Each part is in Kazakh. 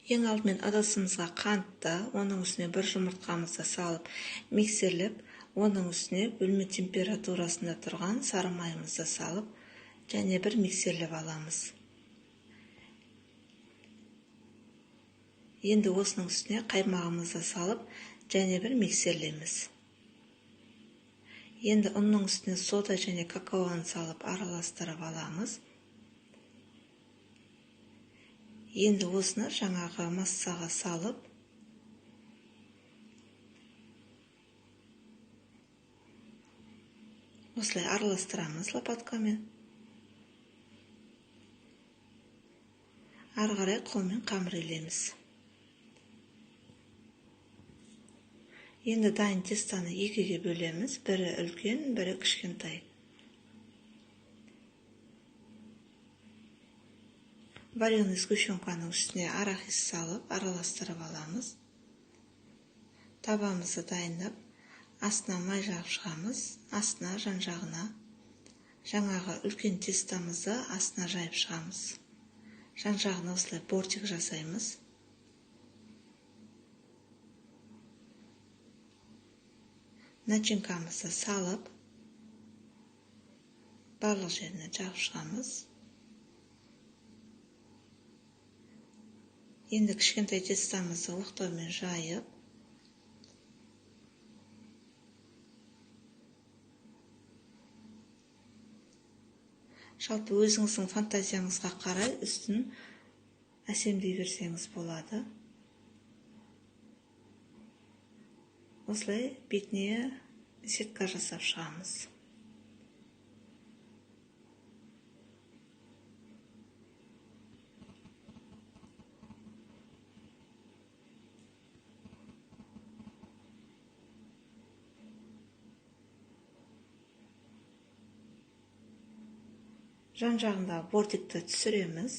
Ең алдымен ыдысымызға қантты, оның үстіне бір жұмыртқамызды салып, миксерлеп, оның үстіне бөлме температурасында тұрған сары майымызды салып, және бір миксерлеп аламыз. Енді осының үстіне қаймағымызды салып, және бір миксерлейміз. Енді ұнның үстіне сода және какаоны салып араластырып аламыз. Енді осыны жаңағы массаға салып, осылай араластырамыз лопаткамен. Ары қарай қолмен қамырлаймыз. Енді дайын тестаны екіге бөлеміз, бірі үлкен, бірі кішкентай. Вареный сгущенканың үстіне арахис салып, араластырып аламыз. Табамызды дайындап, астына май жағып шығамыз, астына жан-жағына. Жаңағы үлкен тестамызды астына жайып шығамыз. Жан-жағына осылай бортик жасаймыз. Начинкамызды салып, барлық жеріне жағып шығамыз. Енді кішкентай тестамызды оқтаумен жайып, жалпы өзіңіздің фантазияңызға қарай үстін әсемдей берсеңіз болады. Осылай бетіне сетка жасап шығамыз. Жан-жағында бортикті түсіреміз.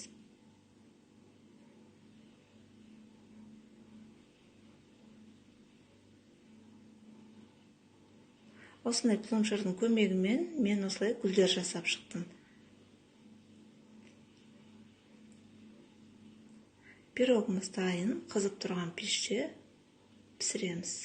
Осындай планшердің көмегімен мен осылай гүлдер жасап шықтым. Пирогымыз дайын, қызып тұрған пеште пісіреміз.